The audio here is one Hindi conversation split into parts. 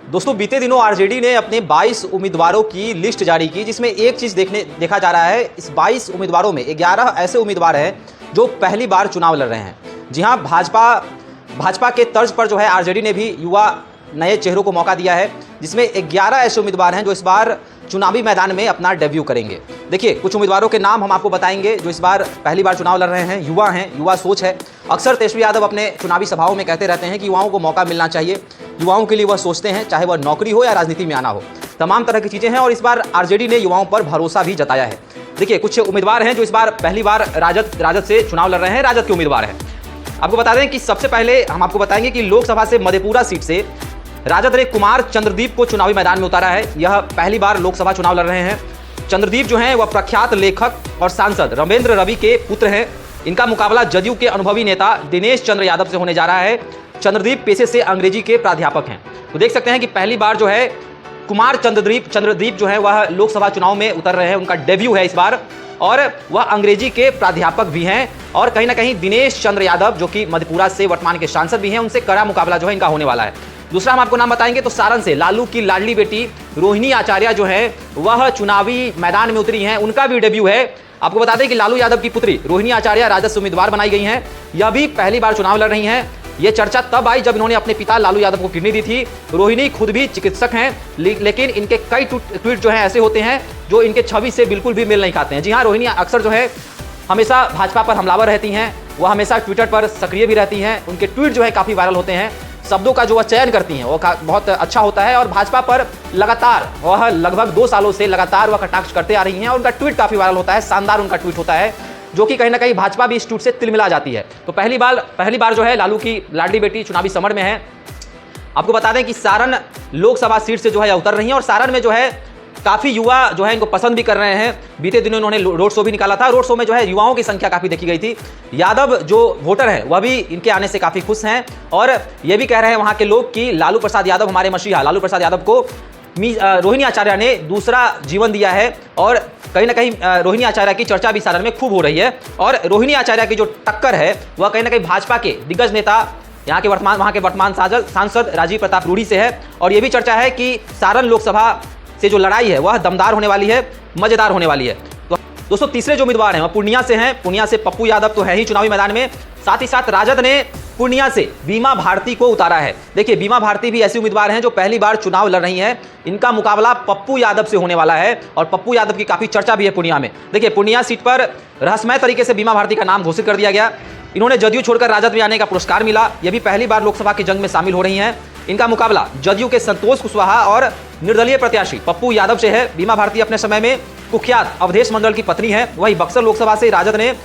दोस्तों बीते दिनों आरजेडी ने अपने 22 उम्मीदवारों की लिस्ट जारी की, जिसमें एक चीज देखा जा रहा है। इस 22 उम्मीदवारों में 11 ऐसे उम्मीदवार हैं जो पहली बार चुनाव लड़ रहे हैं। जी हां, भाजपा के तर्ज पर जो है आरजेडी ने भी युवा नए चेहरों को मौका दिया है, जिसमें 11 ऐसे उम्मीदवार हैं जो इस बार चुनावी मैदान में अपना डेब्यू करेंगे। देखिए, कुछ उम्मीदवारों के नाम हम आपको बताएंगे जो इस बार पहली बार चुनाव लड़ रहे हैं, युवा सोच है। अक्सर तेजस्वी यादव अपने चुनावी सभाओं में कहते रहते हैं कि युवाओं को मौका मिलना चाहिए, युवाओं के लिए वह सोचते हैं, चाहे वह नौकरी हो या राजनीति में आना हो, तमाम तरह की चीज़ें हैं। और इस बार आरजेडी ने युवाओं पर भरोसा भी जताया है। देखिए, कुछ उम्मीदवार हैं जो इस बार पहली बार राजद से चुनाव लड़ रहे हैं, राजद के उम्मीदवार हैं। आपको बता दें कि सबसे पहले हम आपको बताएंगे कि लोकसभा से मधेपुरा सीट से राजद ने कुमार चंद्रदीप को चुनावी मैदान में उतारा है। यह पहली बार लोकसभा चुनाव लड़ रहे हैं। चंद्रदीप जो हैं वह प्रख्यात लेखक और सांसद रमेंद्र रवि के पुत्र हैं। इनका मुकाबला जदयू के अनुभवी नेता दिनेश चंद्र यादव से होने जा रहा है। चंद्रदीप पेशे से अंग्रेजी के प्राध्यापक हैं। तो देख सकते हैं कि पहली बार जो है कुमार चंद्रदीप जो है वह लोकसभा चुनाव में उतर रहे हैं। उनका डेब्यू है इस बार, और वह अंग्रेजी के प्राध्यापक भी हैं। और कहीं ना कहीं दिनेश चंद्र यादव जो कि मधेपुरा से वर्तमान के सांसद भी हैं, उनसे कड़ा मुकाबला जो है इनका होने वाला है। दूसरा हम आपको नाम बताएंगे तो सारण से लालू की लाडली बेटी रोहिणी आचार्य जो है वह चुनावी मैदान में उतरी हैं, उनका भी डेब्यू है। आपको बता दें कि लालू यादव की पुत्री रोहिणी आचार्य राजद से उम्मीदवार बनाई गई हैं। यह भी पहली बार चुनाव लड़ रही हैं। यह चर्चा तब आई जब इन्होंने अपने पिता लालू यादव को किडनी दी थी। रोहिणी खुद भी चिकित्सक हैं, लेकिन इनके कई ट्वीट जो हैं ऐसे होते हैं जो इनके छवि से बिल्कुल भी मेल नहीं खाते हैं। जी हाँ, रोहिणी अक्सर जो है हमेशा भाजपा पर हमलावर रहती हैं। वह हमेशा ट्विटर पर सक्रिय भी रहती हैं। उनके ट्वीट जो है काफ़ी वायरल होते हैं। शब्दों का जो वह चयन करती हैं वो बहुत अच्छा होता है। और भाजपा पर लगातार वह लगभग 2 सालों से लगातार वह कटाक्ष करते आ रही हैं। और उनका ट्वीट काफ़ी वायरल होता है, शानदार उनका ट्वीट होता है, जो कि कहीं ना कहीं भाजपा भी इस ट्वीट से तिलमिला जाती है। तो पहली बार जो है लालू की लाडली बेटी चुनावी समर में है। आपको बता दें कि सारण लोकसभा सीट से जो है उतर रही हैं। और सारण में जो है काफ़ी युवा जो है इनको पसंद भी कर रहे हैं। बीते दिनों इन्होंने रोड शो भी निकाला था। रोड शो में जो है युवाओं की संख्या काफ़ी देखी गई थी। यादव जो वोटर हैं वह भी इनके आने से काफ़ी खुश हैं। और ये भी कह रहे हैं वहाँ के लोग कि लालू प्रसाद यादव हमारे मसीहा, लालू प्रसाद यादव को रोहिणी आचार्य ने दूसरा जीवन दिया है। और कहीं ना कहीं रोहिणी आचार्य की चर्चा भी सारण में खूब हो रही है। और रोहिणी आचार्य की जो टक्कर है वह कहीं ना कहीं भाजपा के दिग्गज नेता वहाँ के वर्तमान सांसद राजीव प्रताप रूढ़ी से है। और ये भी चर्चा है कि सारण लोकसभा से जो लड़ाई है वह दमदार होने वाली है, मजेदार होने वाली है। तो दोस्तों तीसरे जो उम्मीदवार हैं वह पूर्णिया से हैं। पूर्णिया से पप्पू यादव तो है ही चुनावी मैदान में, साथ ही साथ राजद ने पूर्णिया से बीमा भारती को उतारा है। देखिए, बीमा भारती भी ऐसी उम्मीदवार हैं जो पहली बार चुनाव लड़ रही हैं। इनका मुकाबला पप्पू यादव से होने वाला है। और पप्पू यादव की काफ़ी चर्चा भी है पूर्णिया में। देखिए, पूर्णिया सीट पर रहस्यमय तरीके से बीमा भारती का नाम घोषित कर दिया गया। इन्होंने जदयू छोड़कर राजद में आने का पुरस्कार मिला। यह भी पहली बार लोकसभा की जंग में शामिल हो रही हैं। इनका मुकाबला जदयू के संतोष कुशवाहा और निर्दलीय प्रत्याशी पप्पू यादव से है। बीमा भारती अपने समय में कुख्यात अवधेश मंडल की पत्नी है। वही बक्सर लोकसभा से राजद ने,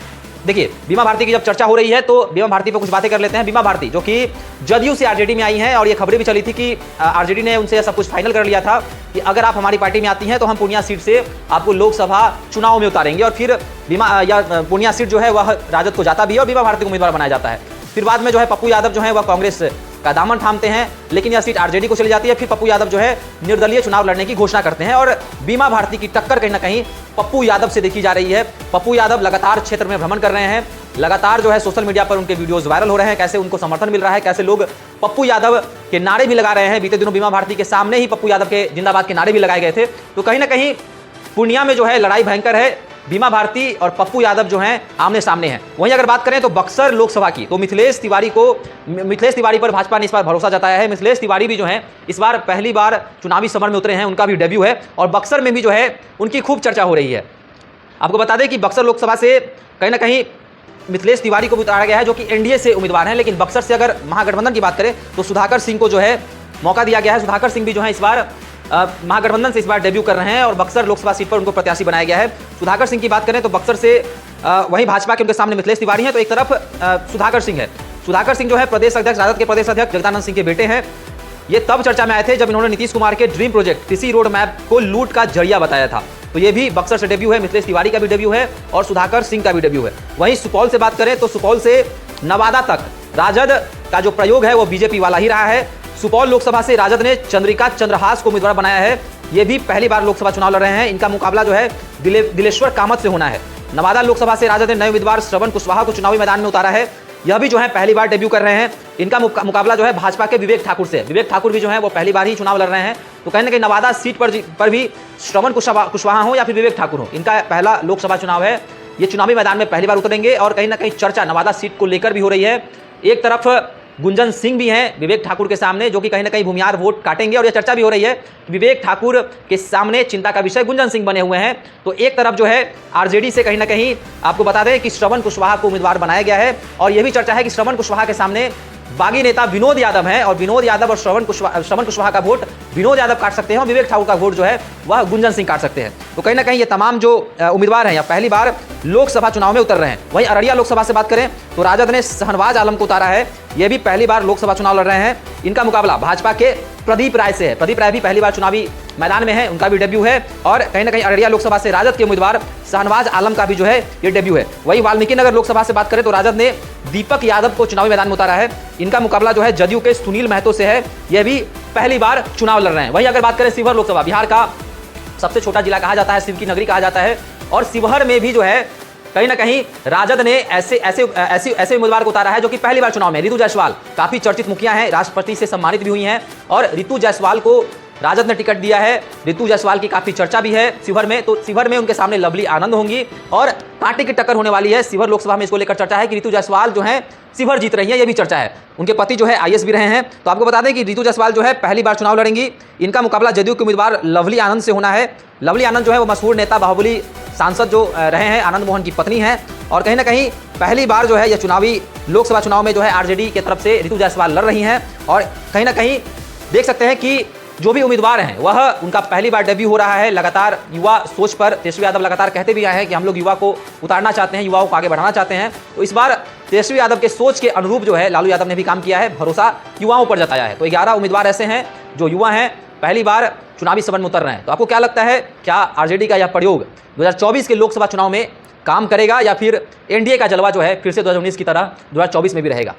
देखिए बीमा भारती की जब चर्चा हो रही है तो बीमा भारती पर कुछ बातें कर लेते हैं। बीमा भारती जो कि जदयू से आरजेडी में आई हैं, और ये खबरें भी चली थी कि आरजेडी ने उनसे सब कुछ फाइनल कर लिया था कि अगर आप हमारी पार्टी में आती हैं तो हम पूर्णिया सीट से आपको लोकसभा चुनाव में उतारेंगे। और फिर पूर्णिया सीट जो है वह राजद को जाता भी है और बीमा भारती को उम्मीदवार बनाया जाता है। फिर बाद में जो है पप्पू यादव जो है वह कांग्रेस का दामन थामते हैं, लेकिन यह सीट आरजेडी को चली जाती है। फिर पप्पू यादव जो है निर्दलीय चुनाव लड़ने की घोषणा करते हैं। और बीमा भारती की टक्कर कहीं ना कहीं पप्पू यादव से देखी जा रही है। पप्पू यादव लगातार क्षेत्र में भ्रमण कर रहे हैं। लगातार जो है सोशल मीडिया पर उनके वीडियोस वायरल हो रहे हैं, कैसे उनको समर्थन मिल रहा है, कैसे लोग पप्पू यादव के नारे भी लगा रहे हैं। बीते दिनों बीमा भारती के सामने ही पप्पू यादव के जिंदाबाद के नारे भी लगाए गए थे। तो कहीं ना कहीं पूर्णिया में जो है लड़ाई भयंकर है। बीमा भारती और पप्पू यादव जो हैं आमने सामने हैं। वहीं अगर बात करें तो बक्सर लोकसभा की, तो मिथिलेश तिवारी पर भाजपा ने इस बार भरोसा जताया है। मिथिलेश तिवारी भी जो हैं इस बार पहली बार चुनावी समर में उतरे हैं, उनका भी डेब्यू है। और बक्सर में भी जो है उनकी खूब चर्चा हो रही है। आपको बता दें कि बक्सर लोकसभा से कहीं ना कहीं मिथिलेश तिवारी को भी उतारा गया है, जो कि एनडीए से उम्मीदवार हैं। लेकिन बक्सर से अगर महागठबंधन की बात करें तो सुधाकर सिंह को जो है मौका दिया गया है। सुधाकर सिंह भी जो है इस बार महागठबंधन से इस बार डेब्यू कर रहे हैं और बक्सर लोकसभा सीट पर उनको प्रत्याशी बनाया गया है। सुधाकर सिंह की बात करें तो बक्सर से वहीं भाजपा के उनके सामने मिथिलेश तिवारी हैं, तो एक तरफ सुधाकर सिंह है। सुधाकर सिंह जो है प्रदेश अध्यक्ष, राजद के प्रदेश अध्यक्ष जगदानंद सिंह के बेटे हैं। ये तब चर्चा में आए थे जब इन्होंने नीतीश कुमार के ड्रीम प्रोजेक्ट कृषि रोड मैप को लूट का जरिया बताया था। तो ये भी बक्सर से डेब्यू है। मिथिलेश तिवारी का भी डेब्यू है और सुधाकर सिंह का भी डेब्यू है। वहीं सुपौल से बात करें तो सुपौल से नवादा तक राजद का जो प्रयोग है वो बीजेपी वाला ही रहा है। सुपौल लोकसभा से राजद ने चंद्रिका चंद्रहास को उम्मीदवार बनाया है। ये भी पहली बार लोकसभा चुनाव लड़ रहे हैं। इनका मुकाबला जो है दिलेश्वर कामत से होना है। नवादा लोकसभा से राजद ने नए उम्मीदवार श्रवण कुशवाहा को चुनावी मैदान में उतारा है। यह भी जो है पहली बार डेब्यू कर रहे हैं। इनका मुकाबला जो है भाजपा के विवेक ठाकुर से। विवेक ठाकुर भी जो है वो पहली बार ही चुनाव लड़ रहे हैं। तो कहीं ना कहीं नवादा सीट पर भी श्रवण कुशवाहा हो या फिर विवेक ठाकुर हो, इनका पहला लोकसभा चुनाव है। ये चुनावी मैदान में पहली बार उतरेंगे और कहीं ना कहीं चर्चा नवादा सीट को लेकर भी हो रही है। एक तरफ गुंजन सिंह भी हैं विवेक ठाकुर के सामने, जो कि कहीं ना कहीं भूमियार वोट काटेंगे, और यह चर्चा भी हो रही है कि विवेक ठाकुर के सामने चिंता का विषय गुंजन सिंह बने हुए हैं। तो एक तरफ जो है आरजेडी से कहीं ना कहीं आपको बता दें कि श्रवण कुशवाहा को उम्मीदवार बनाया गया है, और यह भी चर्चा है कि श्रवण कुशवाहा के सामने बागी नेता विनोद यादव हैं, और विनोद यादव और श्रवण कुशवाहा का वोट विनोद यादव काट सकते हैं और विवेक ठाकुर का वोट जो है वह गुंजन सिंह काट सकते हैं। तो कहीं ना कहीं ये तमाम जो उम्मीदवार हैं या पहली बार लोकसभा चुनाव में उतर रहे हैं। वहीं अररिया लोकसभा से बात करें तो राजद ने शहनवाज आलम को उतारा है। ये भी पहली बार लोकसभा चुनाव लड़ रहे हैं। इनका मुकाबला भाजपा के प्रदीप राय से है। प्रदीप राय भी पहली बार चुनावी मैदान में है, उनका भी डेब्यू है। और कहीं ना कहीं अररिया लोकसभा से राजद के उम्मीदवार शहनवाज आलम का भी जो है ये डेब्यू है। वहीं वाल्मीकि नगर लोकसभा से बात करें तो राजद ने दीपक यादव को चुनावी मैदान में उतारा है। इनका मुकाबला जो है जदयू के सुनील महतो से है। यह भी पहली बार चुनाव लड़ रहे हैं। वहीं अगर बात करें शिवहर लोकसभा, बिहार का सबसे छोटा जिला कहा जाता है, शिव की नगरी कहा जाता है, और शिवहर में भी जो है कहीं ना कहीं राजद ने ऐसे उम्मीदवार को उतारा है जो कि पहली बार चुनाव में। रितु जायसवाल काफी चर्चित मुखिया हैं, राष्ट्रपति से सम्मानित भी हुई हैं, और रितु जायसवाल को राजद ने टिकट दिया है। रितु जायसवाल की काफी चर्चा भी है शिवहर में। तो शिवहर में उनके सामने लवली आनंद होंगी और कांटे की टक्कर होने वाली है। शिवहर लोकसभा में इसको लेकर चर्चा है कि रितु जायसवाल जो है शिवहर जीत रही है, यह भी चर्चा है। उनके पति जो है आईएएस भी रहे हैं। तो आपको बता दें कि रितु जायसवाल जो है पहली बार चुनाव लड़ेंगी। इनका मुकाबला जदयू के उम्मीदवार लवली आनंद से होना है। लवली आनंद जो है वो मशहूर नेता बाहुबली सांसद जो रहे हैं, आनंद मोहन की पत्नी हैं, और कहीं ना कहीं पहली बार जो है यह चुनावी लोकसभा चुनाव में जो है आरजेडी की तरफ से रितु जायसवाल लड़ रही हैं। और कहीं ना कहीं देख सकते हैं कि जो भी उम्मीदवार हैं वह उनका पहली बार डेब्यू हो रहा है। लगातार युवा सोच पर तेजस्वी यादव लगातार कहते भी आए हैं कि हम लोग युवा को उतारना चाहते हैं, युवाओं को आगे बढ़ाना चाहते हैं। तो इस बार तेजस्वी यादव के सोच के अनुरूप जो है लालू यादव ने भी काम किया है, भरोसा युवाओं पर जताया है। तो 11 उम्मीदवार ऐसे हैं जो युवा हैं, पहली बार चुनावी सवन में उतर रहे हैं। तो आपको क्या लगता है, क्या आरजेडी का यह प्रयोग 2024 के लोकसभा चुनाव में काम करेगा, या फिर एनडीए का जलवा जो है फिर से 2019 की तरह 2024 में भी रहेगा?